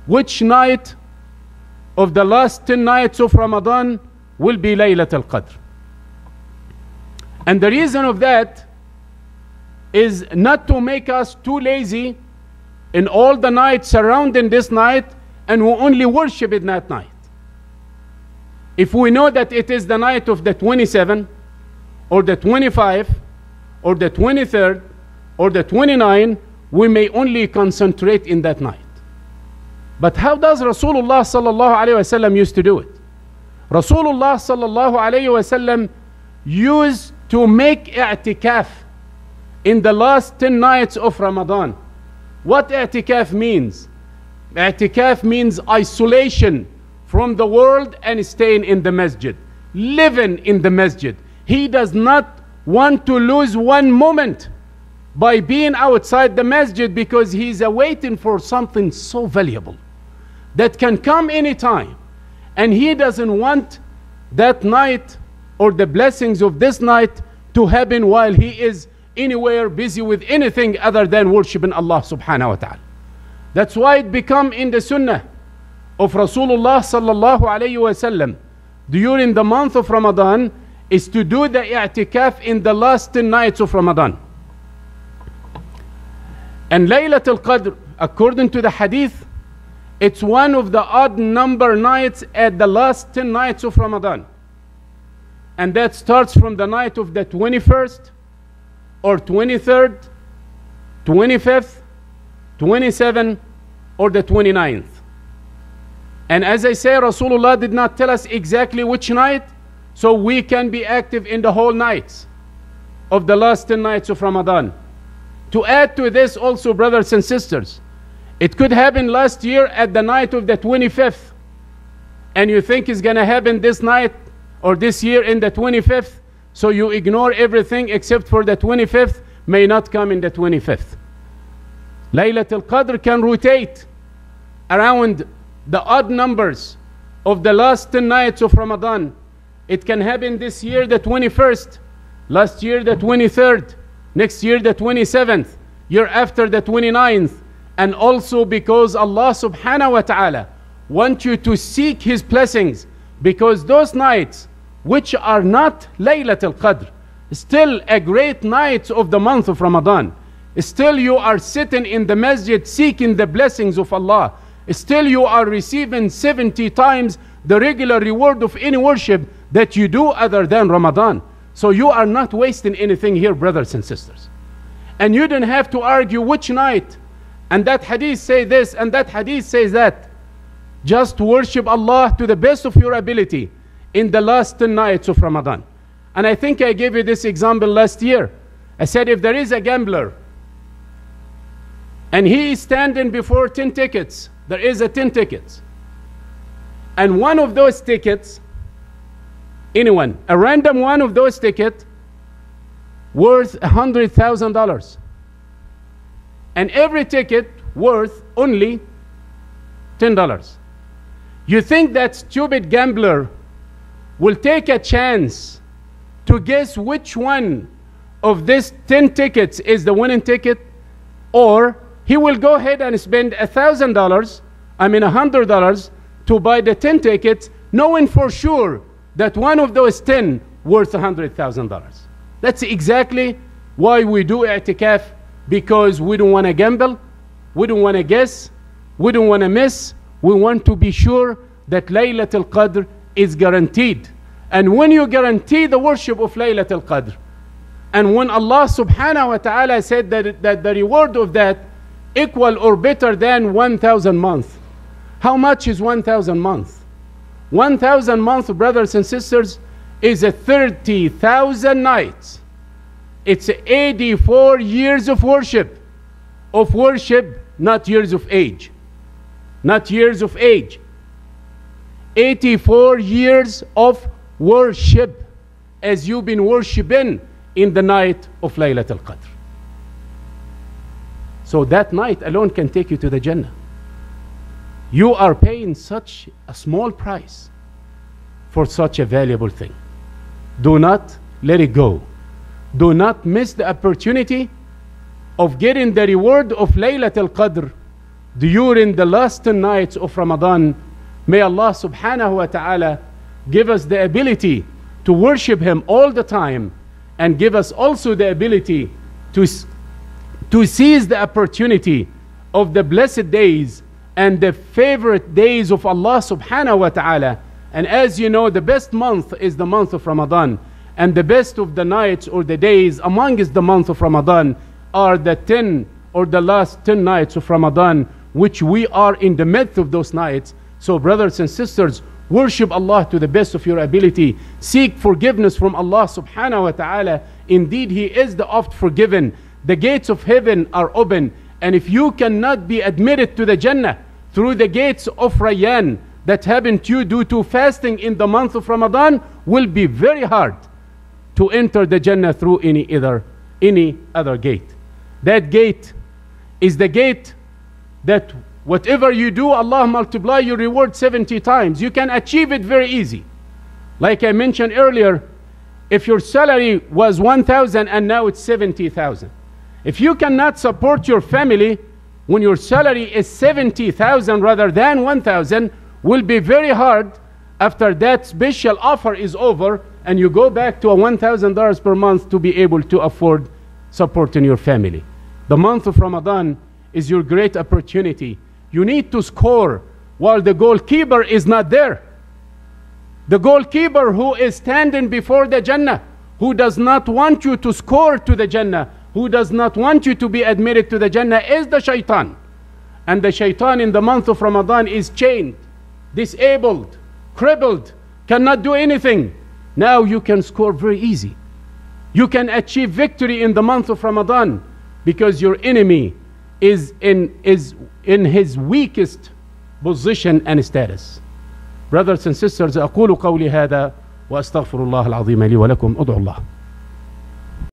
which night of the last 10 nights of Ramadan will be Laylatul Qadr. And the reason of that is not to make us too lazy in all the nights surrounding this night and we only worship it that night. If we know that it is the night of the 27th or the 25th or the 23rd or the 29th, we may only concentrate in that night. But how does Rasulullah sallallahu alayhi wasallam used to do it? Rasulullah sallallahu alayhi wasallam used to make i'tikaf in the last 10 nights of Ramadan. What i'tikaf means? I'tikaf means isolation from the world and staying in the masjid, living in the masjid. He does not want to lose one moment by being outside the masjid because he's awaiting for something so valuable that can come anytime. And he doesn't want that night or the blessings of this night to happen while he is anywhere busy with anything other than worshiping Allah subhanahu wa ta'ala. That's why it become in the sunnah of Rasulullah sallallahu alayhi wa sallam during the month of Ramadan is to do the i'tikaf in the last 10 nights of Ramadan. And Laylatul Qadr, according to the hadith, it's one of the odd number nights at the last 10 nights of Ramadan. And that starts from the night of the 21st or 23rd, 25th, 27th, or the 29th. And as I say, Rasulullah did not tell us exactly which night, so we can be active in the whole nights of the last 10 nights of Ramadan. To add to this also, brothers and sisters, it could happen last year at the night of the 25th, and you think it's going to happen this night or this year in the 25th, so you ignore everything except for the 25th may not come in the 25th. Laylatul Qadr can rotate around the odd numbers of the last 10 nights of Ramadan. It can happen this year the 21st, last year the 23rd, next year the 27th, year after the 29th. And also because Allah subhanahu wa ta'ala wants you to seek His blessings, because those nights which are not Laylatul Qadr, still a great night of the month of Ramadan, still you are sitting in the masjid seeking the blessings of Allah, still you are receiving 70 times the regular reward of any worship that you do other than Ramadan. So you are not wasting anything here, brothers and sisters. And you don't have to argue which night, and that hadith say this and that hadith says that. Just worship Allah to the best of your ability in the last 10 nights of Ramadan. And I think I gave you this example last year. I said if there is a gambler and he is standing before 10 tickets, there is a 10 tickets, and one of those tickets, anyone, a random one of those tickets worth $100,000, and every ticket worth only $10. You think that stupid gambler will take a chance to guess which one of these 10 tickets is the winning ticket? Or he will go ahead and spend $100 to buy the 10 tickets, knowing for sure that one of those 10 worth $100,000. That's exactly why we do i'tikaf, because we don't want to gamble, we don't want to guess, we don't want to miss. We want to be sure that Laylatul Qadr is guaranteed. And when you guarantee the worship of Laylatul Qadr, and when Allah subhanahu wa ta'ala said that the reward of that equal or better than 1,000 months. How much is 1,000 months? 1,000 months, brothers and sisters, is a 30,000 nights. It's 84 years of worship. Of worship, not years of age. Not years of age. 84 years of worship as you've been worshiping in the night of Laylatul Qadr. So that night alone can take you to the Jannah. You are paying such a small price for such a valuable thing. Do not let it go. Do not miss the opportunity of getting the reward of Laylatul Qadr during the last 10 nights of Ramadan. May Allah subhanahu wa ta'ala give us the ability to worship Him all the time, and give us also the ability to seize the opportunity of the blessed days and the favorite days of Allah subhanahu wa ta'ala. And as you know, the best month is the month of Ramadan, and the best of the nights or the days amongst the month of Ramadan are the 10 or the last 10 nights of Ramadan, which we are in the midst of those nights. So brothers and sisters, worship Allah to the best of your ability. Seek forgiveness from Allah subhanahu wa ta'ala. Indeed, He is the oft forgiven. The gates of heaven are open. And if you cannot be admitted to the Jannah through the gates of Rayyan that happen to you due to fasting in the month of Ramadan, will be very hard to enter the Jannah through any other gate. That gate is the gate that whatever you do, Allah multiply your reward 70 times. You can achieve it very easy. Like I mentioned earlier, if your salary was 1,000 and now it's 70,000. If you cannot support your family when your salary is 70,000 rather than 1,000, will be very hard after that special offer is over and you go back to a $1,000 per month to be able to afford supporting your family. The month of Ramadan is your great opportunity. You need to score while the goalkeeper is not there. The goalkeeper who is standing before the Jannah, who does not want you to score to the Jannah, who does not want you to be admitted to the Jannah, is the shaitan. And the shaitan in the month of Ramadan is chained, disabled, crippled, cannot do anything. Now you can score very easy. You can achieve victory in the month of Ramadan because your enemy is in his weakest position and status. Brothers and sisters, أقول قولي هذا وأستغفر الله العظيم لي ولكم. ادعوا الله.